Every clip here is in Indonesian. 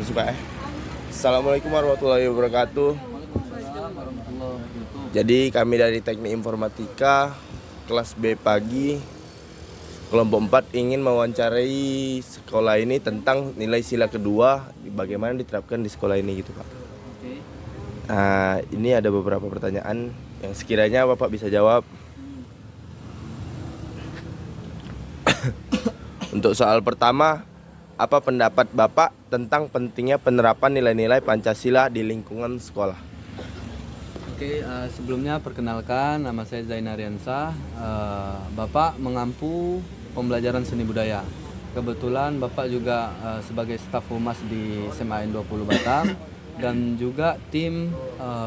Suka Assalamualaikum warahmatullahi wabarakatuh. Waalaikumsalam warahmatullahi wabarakatuh. Jadi kami dari Teknik Informatika kelas B pagi kelompok 4 ingin mewawancarai sekolah ini tentang nilai sila kedua, bagaimana diterapkan di sekolah ini gitu Pak. Oke. Nah, ini ada beberapa pertanyaan yang sekiranya Bapak bisa jawab. Untuk soal pertama, apa pendapat Bapak tentang pentingnya penerapan nilai-nilai Pancasila di lingkungan sekolah? Oke, sebelumnya perkenalkan, nama saya Zainal Riansyah. Bapak mengampu pembelajaran seni budaya. Kebetulan Bapak juga sebagai staf humas di SMAN 20 Batam dan juga tim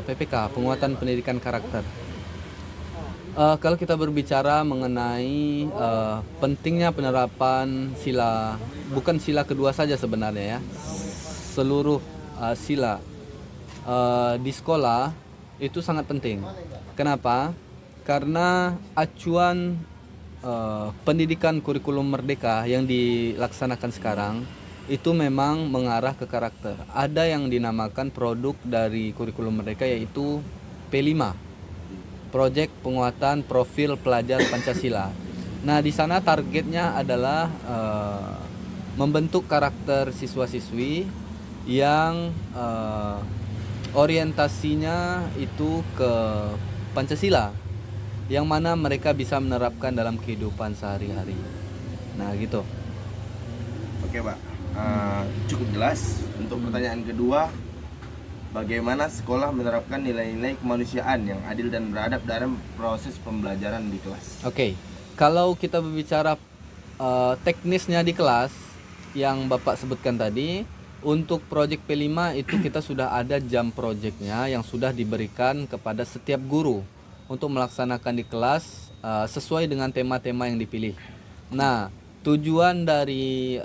PPK, penguatan pendidikan karakter. Kalau kita berbicara mengenai pentingnya penerapan sila, bukan sila kedua saja sebenarnya ya, seluruh sila di sekolah itu sangat penting. Kenapa? Karena acuan pendidikan kurikulum merdeka yang dilaksanakan sekarang itu memang mengarah ke karakter. Ada yang dinamakan produk dari kurikulum merdeka yaitu P5. Proyek penguatan profil pelajar Pancasila. Nah, di sana targetnya adalah membentuk karakter siswa-siswi yang orientasinya itu ke Pancasila, yang mana mereka bisa menerapkan dalam kehidupan sehari-hari. Nah, gitu. Oke Pak, cukup jelas. Untuk pertanyaan kedua, bagaimana sekolah menerapkan nilai-nilai kemanusiaan yang adil dan beradab dalam proses pembelajaran di kelas? Oke, kalau kita berbicara teknisnya di kelas yang Bapak sebutkan tadi, untuk proyek P5 itu kita sudah ada jam proyeknya yang sudah diberikan kepada setiap guru untuk melaksanakan di kelas sesuai dengan tema-tema yang dipilih. Nah, tujuan dari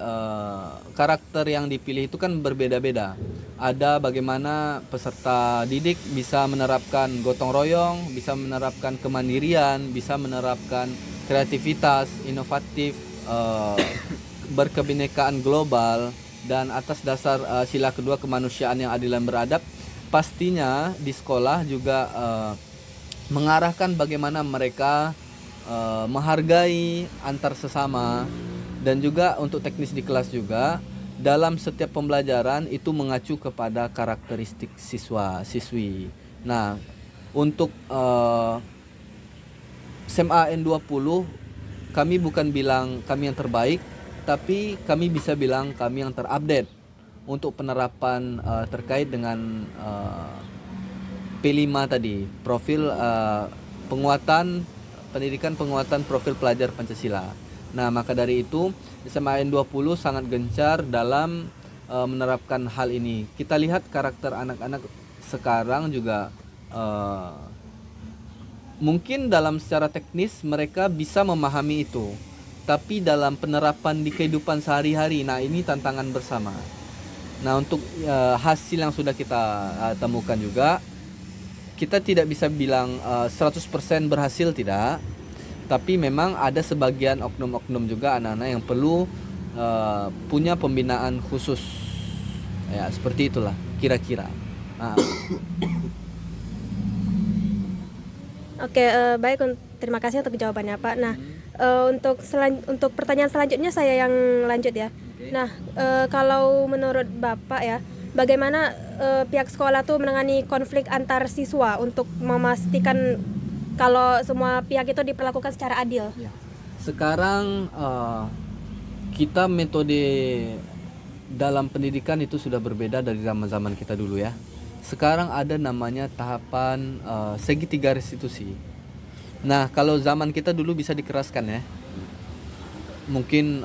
karakter yang dipilih itu kan berbeda-beda. Ada bagaimana peserta didik bisa menerapkan gotong royong, bisa menerapkan kemandirian, bisa menerapkan kreativitas, inovatif, berkebinekaan global, dan atas dasar sila kedua kemanusiaan yang adil dan beradab. Pastinya di sekolah juga mengarahkan bagaimana mereka menghargai antar sesama, dan juga untuk teknis di kelas juga dalam setiap pembelajaran itu mengacu kepada karakteristik siswa-siswi. Nah, untuk SMAN 20 kami bukan bilang kami yang terbaik, tapi kami bisa bilang kami yang terupdate untuk penerapan terkait dengan P5 tadi, profil penguatan pendidikan penguatan profil pelajar Pancasila. Nah, maka dari itu SMAN 20 sangat gencar dalam menerapkan hal ini. Kita lihat karakter anak-anak sekarang juga mungkin dalam secara teknis mereka bisa memahami itu, tapi dalam penerapan di kehidupan sehari-hari, nah ini tantangan bersama. Nah, untuk hasil yang sudah kita temukan juga, kita tidak bisa bilang 100% berhasil, tidak. Tapi memang ada sebagian oknum-oknum juga anak-anak yang perlu punya pembinaan khusus. Ya, seperti itulah kira-kira. Nah. Oke, baik. Terima kasih untuk jawabannya, Pak. Nah, untuk pertanyaan selanjutnya saya yang lanjut ya. Oke. Nah, kalau menurut Bapak ya, bagaimana pihak sekolah tuh menangani konflik antar siswa untuk memastikan kalau semua pihak itu diperlakukan secara adil? Ya. Sekarang kita metode dalam pendidikan itu sudah berbeda dari zaman-zaman kita dulu ya. Sekarang ada namanya tahapan segitiga restitusi. Nah, kalau zaman kita dulu bisa dikeraskan ya. Mungkin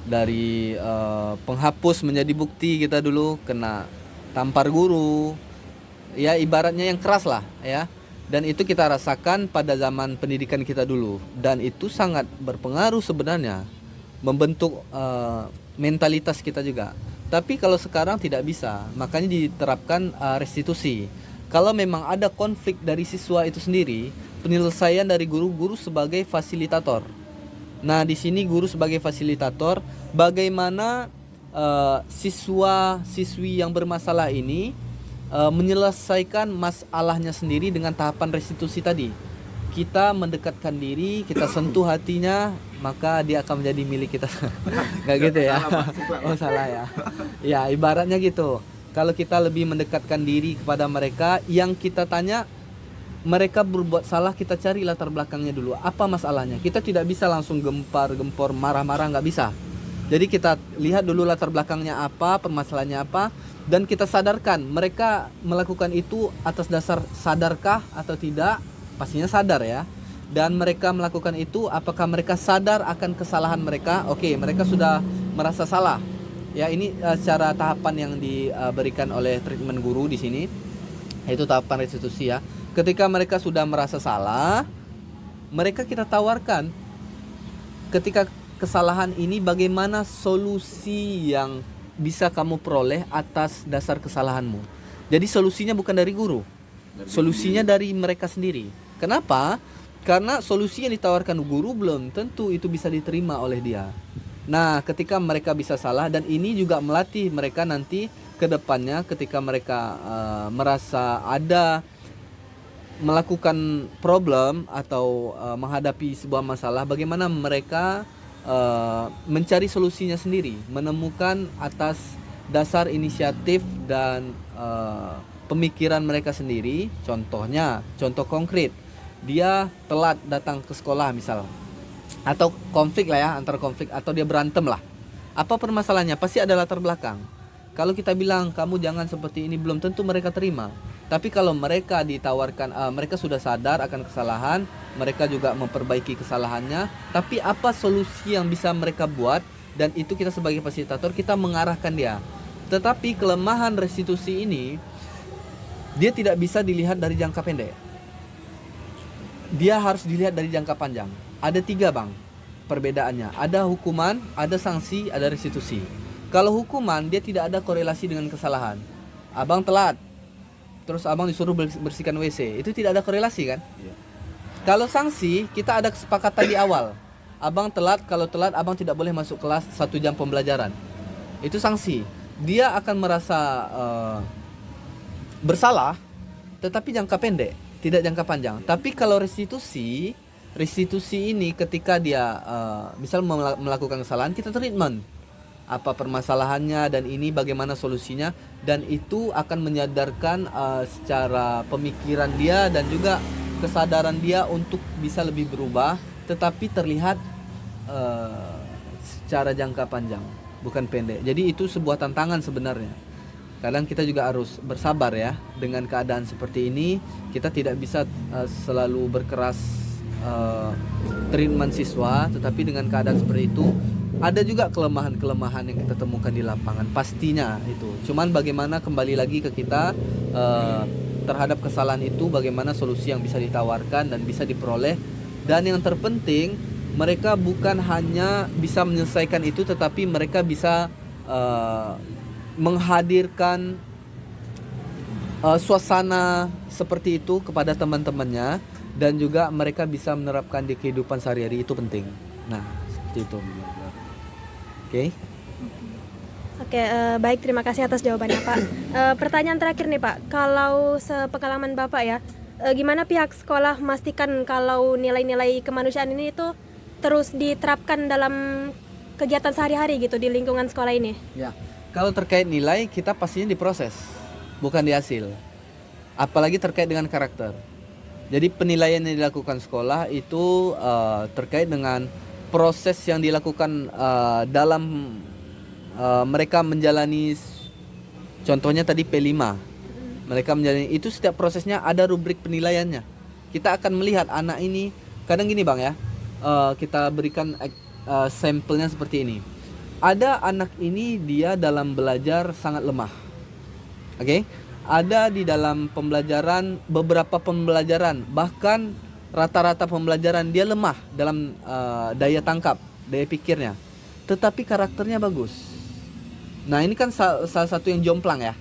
dari penghapus menjadi bukti, kita dulu kena tampar guru. Ya, ibaratnya yang keras lah ya. Dan itu kita rasakan pada zaman pendidikan kita dulu, dan itu sangat berpengaruh sebenarnya, membentuk mentalitas kita juga. Tapi kalau sekarang tidak bisa, makanya diterapkan restitusi. Kalau memang ada konflik dari siswa itu sendiri, penyelesaian dari guru sebagai fasilitator. Nah, di sini guru sebagai fasilitator, bagaimana siswa-siswi yang bermasalah ini menyelesaikan masalahnya sendiri dengan tahapan restitusi tadi. Kita mendekatkan diri, kita sentuh hatinya, maka dia akan menjadi milik kita. Nggak gitu ya? Oh salah ya. Ya ibaratnya gitu. Kalau kita lebih mendekatkan diri kepada mereka, yang kita tanya, mereka berbuat salah, kita cari latar belakangnya dulu. Apa masalahnya? Kita tidak bisa langsung gempor, marah-marah, nggak bisa. Jadi kita lihat dulu latar belakangnya apa, permasalahannya apa, dan kita sadarkan mereka melakukan itu atas dasar sadarkah atau tidak. Pastinya sadar ya. Dan mereka melakukan itu apakah mereka sadar akan kesalahan mereka? Oke, mereka sudah merasa salah. Ya, ini secara tahapan yang diberikan oleh treatment guru di sini, yaitu tahapan restitusi ya. Ketika mereka sudah merasa salah, mereka kita tawarkan ketika kesalahan ini bagaimana solusi yang bisa kamu peroleh atas dasar kesalahanmu. Jadi solusinya bukan dari guru, solusinya dari mereka sendiri. Kenapa? Karena solusi yang ditawarkan guru belum tentu itu bisa diterima oleh dia. Nah, ketika mereka bisa salah, dan ini juga melatih mereka nanti ke depannya ketika mereka merasa ada melakukan problem atau menghadapi sebuah masalah, bagaimana mereka mencari solusinya sendiri, menemukan atas dasar inisiatif dan pemikiran mereka sendiri. Contohnya, contoh konkret, dia telat datang ke sekolah misal, atau konflik lah ya, antar konflik, atau dia berantem lah. Apa permasalahannya? Pasti ada latar belakang. Kalau kita bilang kamu jangan seperti ini, belum tentu mereka terima. Tapi kalau mereka ditawarkan, mereka sudah sadar akan kesalahan, mereka juga memperbaiki kesalahannya. Tapi apa solusi yang bisa mereka buat, dan itu kita sebagai fasilitator kita mengarahkan dia. Tetapi kelemahan restitusi ini, dia tidak bisa dilihat dari jangka pendek. Dia harus dilihat dari jangka panjang. Ada 3 bang perbedaannya. Ada hukuman, ada sanksi, ada restitusi. Kalau hukuman dia tidak ada korelasi dengan kesalahan. Abang telat, terus abang disuruh bersihkan WC, itu tidak ada korelasi kan? Iya. Kalau sanksi, kita ada kesepakatan di awal. Abang telat, kalau telat abang tidak boleh masuk kelas 1 jam pembelajaran. Itu sanksi. Dia akan merasa bersalah, tetapi jangka pendek, tidak jangka panjang. Tapi kalau restitusi ini ketika dia misal melakukan kesalahan, kita treatment apa permasalahannya dan ini bagaimana solusinya, dan itu akan menyadarkan secara pemikiran dia dan juga kesadaran dia untuk bisa lebih berubah, tetapi terlihat secara jangka panjang, bukan pendek. Jadi itu sebuah tantangan sebenarnya. Kadang kita juga harus bersabar ya dengan keadaan seperti ini. Kita tidak bisa selalu berkeras treatment siswa, tetapi dengan keadaan seperti itu ada juga kelemahan-kelemahan yang kita temukan di lapangan, pastinya itu. Cuman bagaimana kembali lagi ke kita terhadap kesalahan itu, bagaimana solusi yang bisa ditawarkan dan bisa diperoleh. Dan yang terpenting, mereka bukan hanya bisa menyelesaikan itu, tetapi mereka bisa menghadirkan suasana seperti itu kepada teman-temannya, dan juga mereka bisa menerapkan di kehidupan sehari-hari. Itu penting. Nah, seperti itu. Oke, baik, terima kasih atas jawabannya Pak. Pertanyaan terakhir nih Pak, kalau sepengalaman Bapak ya, gimana pihak sekolah memastikan kalau nilai-nilai kemanusiaan ini itu terus diterapkan dalam kegiatan sehari-hari gitu di lingkungan sekolah ini? Ya, kalau terkait nilai kita pastinya diproses, bukan di hasil. Apalagi terkait dengan karakter. Jadi penilaian yang dilakukan sekolah itu terkait dengan proses yang dilakukan dalam mereka menjalani, contohnya tadi P5, mereka menjalani itu, setiap prosesnya ada rubrik penilaiannya. Kita akan melihat anak ini, kadang gini bang ya, kita berikan sampelnya seperti ini. Ada anak ini dia dalam belajar sangat lemah, oke? Ada di dalam pembelajaran, beberapa pembelajaran, bahkan rata-rata pembelajaran dia lemah dalam daya tangkap, daya pikirnya, tetapi karakternya bagus. Nah ini kan salah satu yang jomplang ya,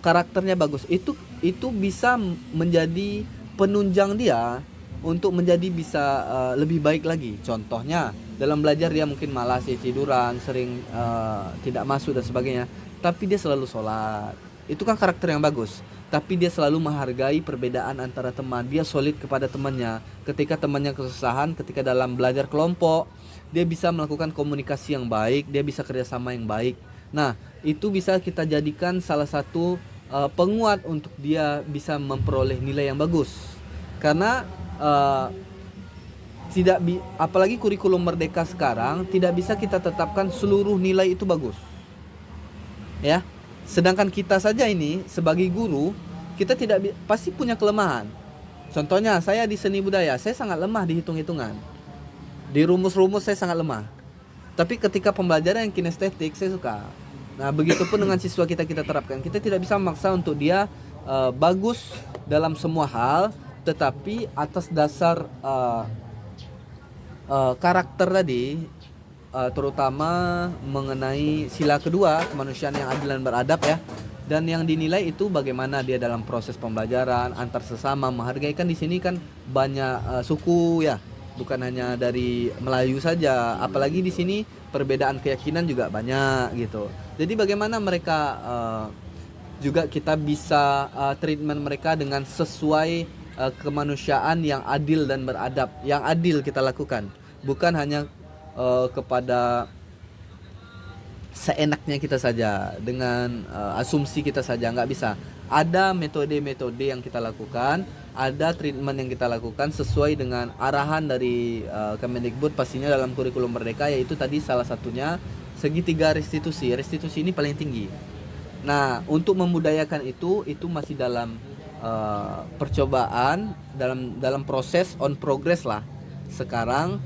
karakternya bagus. Itu bisa menjadi penunjang dia untuk menjadi bisa lebih baik lagi. Contohnya Dalam belajar dia mungkin malas, ya tiduran, sering tidak masuk dan sebagainya. Tapi dia selalu sholat. Itu kan karakter yang bagus. Tapi dia selalu menghargai perbedaan antara teman. Dia solid kepada temannya. Ketika temannya kesusahan, ketika dalam belajar kelompok, dia bisa melakukan komunikasi yang baik, dia bisa kerjasama yang baik. Nah, itu bisa kita jadikan salah satu penguat untuk dia bisa memperoleh nilai yang bagus. Karena apalagi kurikulum merdeka sekarang tidak bisa kita tetapkan seluruh nilai itu bagus. Ya. Sedangkan kita saja ini sebagai guru, kita pasti punya kelemahan. Contohnya saya di seni budaya, saya sangat lemah di hitung-hitungan. Di rumus-rumus saya sangat lemah. Tapi ketika pembelajaran yang kinestetik saya suka. Nah, begitupun dengan siswa kita terapkan. Kita tidak bisa memaksa untuk dia bagus dalam semua hal, tetapi atas dasar karakter tadi, terutama mengenai sila kedua, kemanusiaan yang adil dan beradab ya. Dan yang dinilai itu bagaimana dia dalam proses pembelajaran antar sesama, menghargai. Kan di sini kan banyak suku ya, bukan hanya dari Melayu saja. Apalagi di sini perbedaan keyakinan juga banyak gitu. Jadi bagaimana mereka juga kita bisa treatment mereka dengan sesuai kemanusiaan yang adil dan beradab. Yang adil kita lakukan, bukan hanya kepada seenaknya kita saja, dengan asumsi kita saja, nggak bisa. Ada metode-metode yang kita lakukan, ada treatment yang kita lakukan sesuai dengan arahan dari Kemendikbud pastinya dalam kurikulum merdeka, yaitu tadi salah satunya segitiga restitusi. Restitusi ini paling tinggi. Nah, untuk membudayakan itu masih dalam percobaan, dalam proses on progress lah sekarang.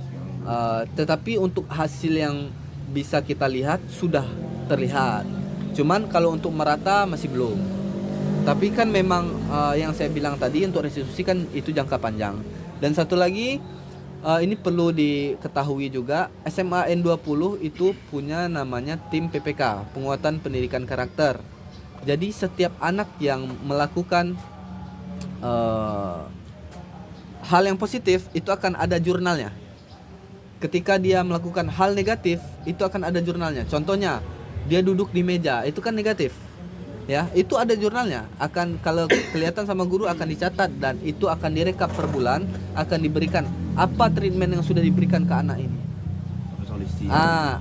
Tetapi untuk hasil yang bisa kita lihat sudah terlihat. Cuman kalau untuk merata masih belum. Tapi kan memang yang saya bilang tadi, untuk restitusi kan itu jangka panjang. Dan satu lagi, ini perlu diketahui juga, SMA N20 itu punya namanya tim PPK, penguatan pendidikan karakter. Jadi setiap anak yang melakukan hal yang positif itu akan ada jurnalnya. Ketika dia melakukan hal negatif, itu akan ada jurnalnya. Contohnya, dia duduk di meja, itu kan negatif. Ya, itu ada jurnalnya. Akan, kalau kelihatan sama guru, akan dicatat dan itu akan direkap per bulan, akan diberikan apa treatment yang sudah diberikan ke anak ini.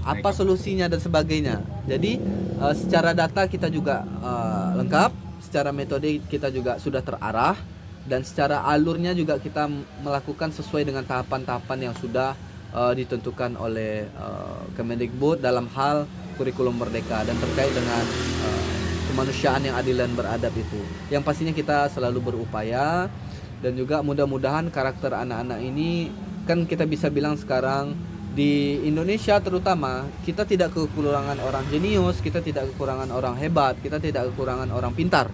Apa solusinya dan sebagainya. Jadi secara data kita juga lengkap, secara metode kita juga sudah terarah, dan secara alurnya juga kita melakukan sesuai dengan tahapan-tahapan yang sudah ditentukan oleh Kemendikbud dalam hal kurikulum merdeka dan terkait dengan kemanusiaan yang adil dan beradab itu. Yang pastinya kita selalu berupaya, dan juga mudah-mudahan karakter anak-anak ini, kan kita bisa bilang sekarang di Indonesia terutama, kita tidak kekurangan orang jenius, kita tidak kekurangan orang hebat, kita tidak kekurangan orang pintar,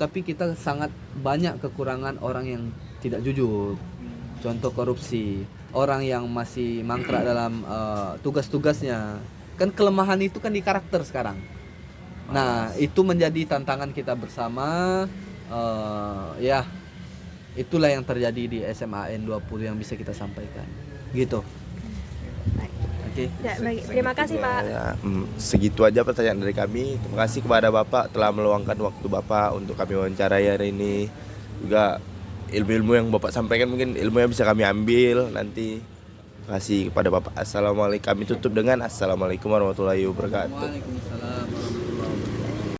tapi kita sangat banyak kekurangan orang yang tidak jujur. Contoh korupsi, orang yang masih mangkrak dalam tugas-tugasnya. Kan kelemahan itu kan di karakter sekarang. Nah, itu menjadi tantangan kita bersama. Ya, itulah yang terjadi di SMA N20 yang bisa kita sampaikan. Gitu. Oke. Ya, baik. Terima kasih Pak. Ya, segitu aja pertanyaan dari kami. Terima kasih kepada Bapak telah meluangkan waktu Bapak untuk kami wawancarai hari ini. Juga ilmu-ilmu yang Bapak sampaikan mungkin ilmu yang bisa kami ambil nanti. Terima kasih kepada Bapak. Assalamualaikum. Kami tutup dengan Assalamualaikum warahmatullahi wabarakatuh. Waalaikumsalam.